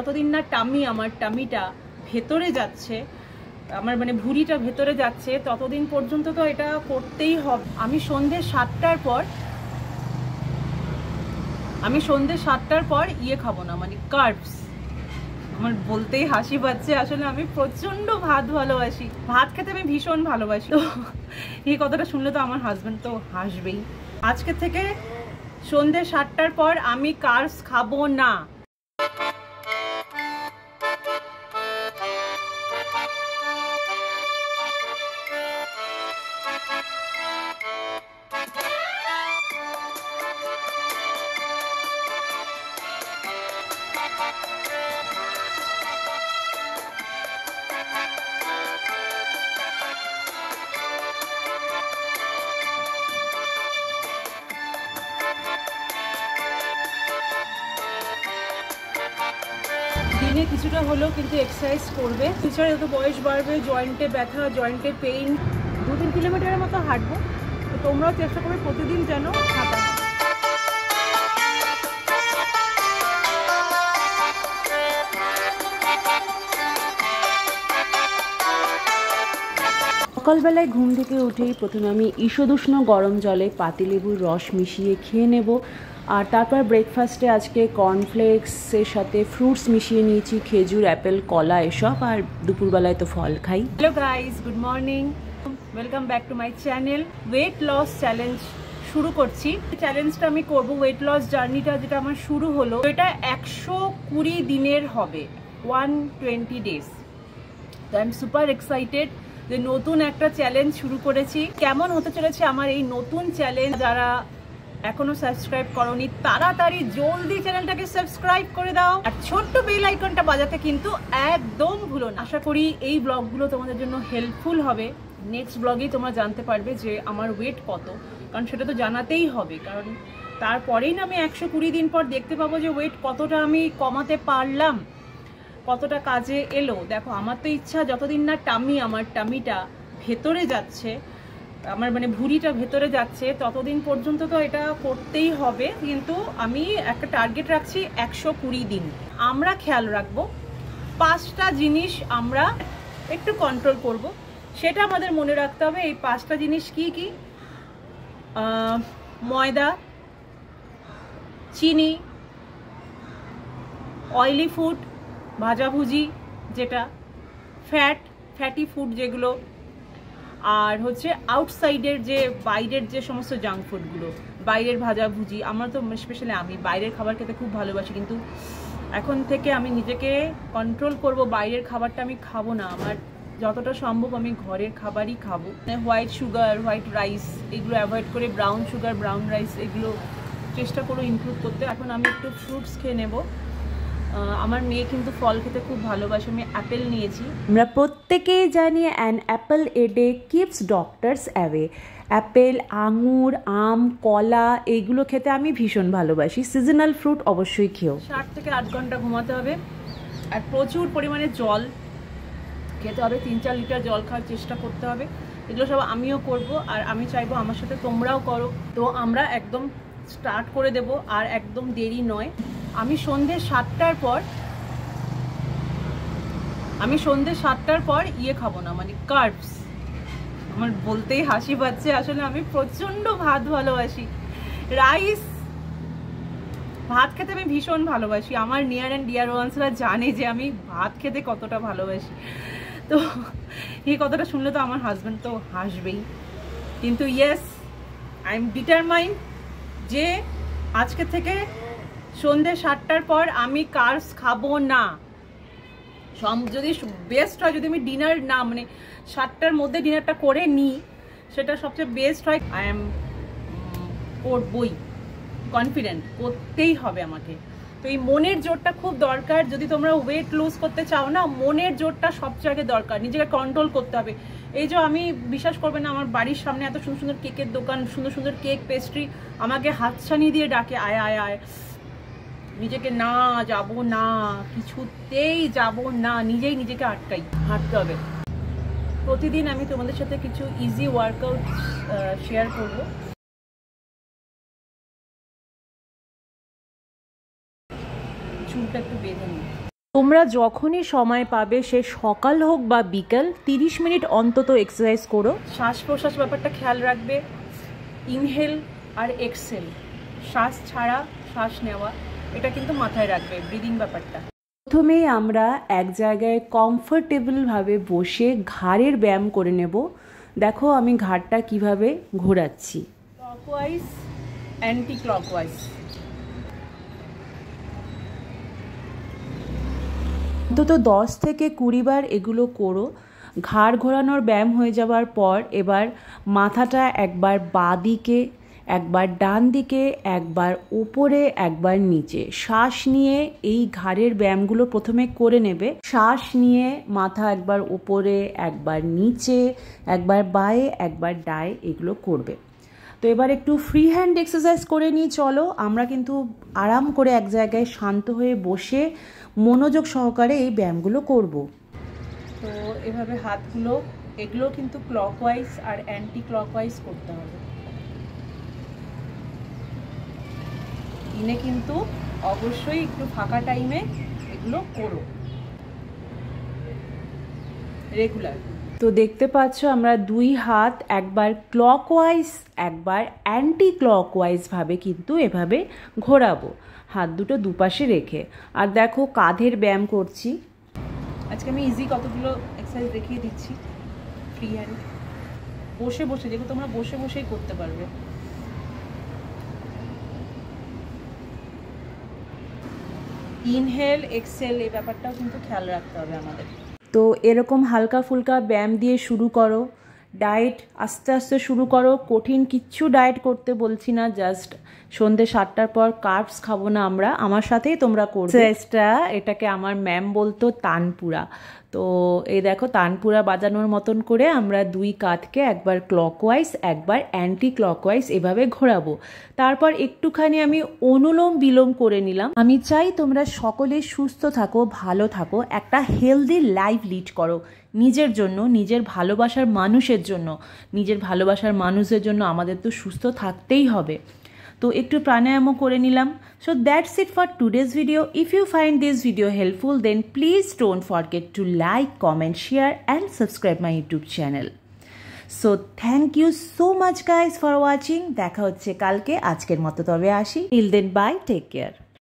যতদিন না আমার টামিটা ভেতরে যাচ্ছে, আমার মানে ভুঁড়িটা ভেতরে যাচ্ছে, ততদিন পর্যন্ত তো এটা করতেই হবে। আমি সন্ধ্যে 7টার পর ইয়ে খাবো না, মানে কার্বস। আমার বলতেই হাসি পাচ্ছে, আসলে আমি প্রচন্ড ভাত ভালোবাসি, ভাত খেতে আমি ভীষণ ভালোবাসি। তো এই কথাটা শুনলে তো আমার হাজবেন্ড তো হাসবেই। আজকে থেকে সন্ধ্যে 7টার পর আমি কার্বস খাবো না। দিনে কিছুটা হলেও কিন্তু এক্সারসাইজ করবে, এছাড়া যত বয়স বাড়বে জয়েন্টে ব্যথা, জয়েন্টে পেইন, 2-3 কিলোমিটারের মতো হাঁটবো। তো তোমরাও চেষ্টা করবে প্রতিদিন যেন হাঁটা। সকালবেলায় ঘুম থেকে উঠেই প্রথমে আমি ঈষদুষ্ণ গরম জলে পাতিলেবুর রস মিশিয়ে খেয়ে নেব। আর তারপর ব্রেকফাস্টে আজকে কর্নফ্লেক্সের সাথে ফ্রুটস মিশিয়ে নিয়েছি, খেজুর, অ্যাপেল, কলা এসব। আর দুপুরবেলায় তো ফল খাই। Hello guys, good morning, welcome back to my channel. Weight loss challenge শুরু করছি। চ্যালেঞ্জটা আমি করবো, ওয়েট লস জার্নিটা যেটা আমার শুরু হলো, এটা 120 দিনের হবে, 120 days। তো আই এম সুপার এক্সাইটেড যে নতুন একটা চ্যালেঞ্জ শুরু করেছি। কেমন হতে চলেছে আমার এই নতুন চ্যালেঞ্জ, যারা এখনো সাবস্ক্রাইব করোনি তাড়াতাড়ি জলদি চ্যানেলটাকে সাবস্ক্রাইব করে দাও, আর ছোট্ট বেল আইকনটা বাজাতে কিন্তু একদম ভুলো না। আশা করি এই ব্লগগুলো তোমাদের জন্য হেল্পফুল হবে। নেক্সট ব্লগেই তোমরা জানতে পারবে যে আমার ওয়েট কত, কারণ সেটা তো জানাতেই হবে, কারণ তারপরেই না আমি 120 দিন পর দেখতে পাবো যে ওয়েট কতটা আমি কমাতে পারলাম, কতটা কাজে এলো। দেখো, আমার তো ইচ্ছা যতদিন না আমার টামিটা ভেতরে যাচ্ছে, আমার মানে ভুঁড়িটা ভেতরে যাচ্ছে, ততদিন পর্যন্ত তো এটা করতেই হবে। কিন্তু আমি একটা টার্গেট রাখছি 120 দিন। আমরা খেয়াল রাখবো 5টা জিনিস আমরা একটু কন্ট্রোল করব, সেটা আমাদের মনে রাখতে হবে। এই 5টা জিনিস কি কি? ময়দা, চিনি, অয়েলি ফুড, ভাজাভুজি যেটা, ফ্যাটি ফুড যেগুলো, আর হচ্ছে আউটসাইডের যে বাইরের যে সমস্ত জাঙ্ক ফুডগুলো, বাইরের ভাজাভুজি। আমার তো স্পেশালি আমি বাইরের খাবার খেতে খুব ভালোবাসি, কিন্তু এখন থেকে আমি নিজেকে কন্ট্রোল করব, বাইরের খাবারটা আমি খাবো না। আমার যতটা সম্ভব আমি ঘরের খাবারই খাবো। হোয়াইট সুগার, হোয়াইট রাইস এগুলো অ্যাভয়েড করে ব্রাউন সুগার, ব্রাউন রাইস এগুলো চেষ্টা করো ইনক্লুড করতে। এখন আমি একটু ফ্রুটস খেয়ে নেবো। আমার মেয়ে কিন্তু ফল খেতে খুব ভালোবাসে, আমি অ্যাপেল নিয়েছি। আমরা প্রত্যেকেই জানি an Apple a day keeps doctors away. Apple, আঙুর, আম, কলা এইগুলো খেতে আমি ভীষণ ভালোবাসি। সিজনাল ফ্রুট অবশ্যই খেও। 7 থেকে 8 ঘন্টা ঘুমাতে হবে, আর প্রচুর পরিমাণে জল খেতে হবে। 3-4 লিটার জল খাওয়ার চেষ্টা করতে হবে। এগুলো সব আমিও করব, আর আমি চাইবো আমার সাথে তোমরাও করো। তো আমরা একদম স্টার্ট করে দেব, আর একদম দেরি নয়। আমি সন্ধ্যে 7টার পর ইয়ে খাবো না, মানে কার্বস। আমার বলতেই হাসি পাচ্ছে, আসলে আমি প্রচন্ড ভাত ভালোবাসি, রাইস, ভাত খেতে আমি ভীষণ ভালোবাসি। আমার নিয়ার অ্যান্ড ডিয়ার ওয়ান্সরা জানে যে আমি ভাত খেতে কতটা ভালোবাসি। তো এই কথাটা শুনলে তো আমার হাজবেন্ড তো হাসবেই, কিন্তু ইয়েস, আই এম ডিটারমাইন্ড যে আজকে থেকে সন্ধ্যে 7টার পর আমি কার্বস খাবো না। যদি বেস্ট হয় যদি আমি ডিনার না, মানে 7টার মধ্যে ডিনারটা করে নিই, সেটা সবচেয়ে বেস্ট হয়। আই এম করবই, কনফিডেন্ট, করতেই হবে আমাকে। তো এই মনের জোরটা খুব দরকার। যদি তোমরা ওয়েট লুজ করতে চাও না, মনের জোরটা সবচেয়ে আগে দরকার, নিজেকে কন্ট্রোল করতে হবে। এই যে আমি, বিশ্বাস করবে না, আমার বাড়ির সামনে এত সুন্দর সুন্দর কেকের দোকান, সুন্দর সুন্দর কেক, পেস্ট্রি, আমাকে হাতছানি দিয়ে ডাকে, আয় আয় আয়। নিজেকে না, যাব না, কিছুতেই যাব না, নিজেই নিজেকে আটকাই, হাঁটতে হবে। প্রতিদিন আমি তোমাদের সাথে কিছু ইজি ওয়ার্কআউট শেয়ার করব। চুলটা একটু বেঁধে নিই। তো তোমরা যখনই সময় পাবে, সে সকাল হোক বা বিকাল, 30 মিনিট অন্তত এক্সারসাইজ করো। শ্বাস প্রশ্বাস ব্যাপারটা খেয়াল রাখবে, ইনহেল আর এক্সেল, শ্বাস ছাড়া শ্বাস নেওয়া, এটা কিন্তু মাথায় রাখবে, ব্রিদিং ব্যাপারটা। প্রথমেই আমরা এক জায়গায় কমফোর্টেবলভাবে বসে ঘাড়ের ব্যায়াম করে নেব। দেখো আমি ঘাড়টা কিভাবে ঘোরাচ্ছি, ক্লকওয়াইজ, অ্যান্টি ক্লকওয়াইজ। অন্তত 10 থেকে 20 বার এগুলো করো। ঘাড় ঘোরানোর ব্যায়াম হয়ে যাওয়ার পর এবার মাথাটা একবার বাঁ দিকে, একবার ডান দিকে, একবার উপরে, একবার নিচে শ্বাস নিয়ে এই ঘাড়ের ব্যায়ামগুলো প্রথমে করে নেবে। শ্বাস নিয়ে মাথা একবার উপরে, একবার নিচে, একবার বাঁয়ে, একবার ডায়ে, এগুলো করবে। তো এবার একটু ফ্রি হ্যান্ড এক্সারসাইজ করে নিই। চলো আমরা কিন্তু আরাম করে এক জায়গায় শান্ত হয়ে বসে মনোযোগ সহকারে এই ব্যায়ামগুলো করব। তো এভাবে হাতগুলো, এগুলো কিন্তু ক্লকওয়াইজ আর অ্যান্টি ক্লকওয়াইজ করতে হবে। দিনে কিন্তু অবশ্যই একটু ফাঁকা টাইমে এগুলো করো রেগুলার। তো দেখতে পাচ্ছ আমরা দুই হাত একবার ক্লকওয়াইজ, একবার অ্যান্টি ক্লকওয়াইজ ভাবে কিন্তু এভাবে ঘোরাবো, হাত দুটো দুপাশে রেখে। আর দেখো কাঁধের ব্যায়াম করছি। আজকে আমি ইজি কতগুলো এক্সারসাইজ দেখিয়ে দিচ্ছি ফ্রি হ্যান্ড, বসে বসে, যেগুলো তোমরা বসে বসেই করতে পারবে। ইনহেল এক্সেল, এই ব্যাপারটাও কিন্তু খেয়াল রাখতে হবে আমাদের। তো এরকম হালকা ফুলকা ব্যায়াম দিয়ে শুরু করো। ডায়েট আস্তে আস্তে শুরু করো, কঠিন কিচ্ছু ডায়েট করতে বলছি না, জাস্ট সন্ধ্যে 7টার পর কার্বস খাবো না আমরা, আমার সাথেই তোমরা করবে। এটাকে আমার ম্যাম বলতো তানপুরা। তো এই দেখো তানপুরা বাজানোর মতন করে আমরা দুই কাঁধকে একবার ক্লকওয়াইজ, একবার অ্যান্টি ক্লকওয়াইজ এভাবে ঘোরাবো। তারপর একটুখানি আমি অনুলোম বিলোম করে নিলাম। আমি চাই তোমরা সকলে সুস্থ থাকো, ভালো থাকো, একটা হেলদি লাইফ লিড করো নিজের জন্য, নিজের ভালোবাসার মানুষের জন্য। নিজের ভালোবাসার মানুষের জন্য আমাদের তো সুস্থ থাকতেই হবে। তো একটু প্রাণায়ামও করে নিলাম। So that's it for today's video. If you find this video helpful, then please don't forget to like, comment, share and subscribe my YouTube channel. So thank you so much guys for watching. দেখা হচ্ছে কালকে, আজকের মতো তবে আসি। Till then bye, take care.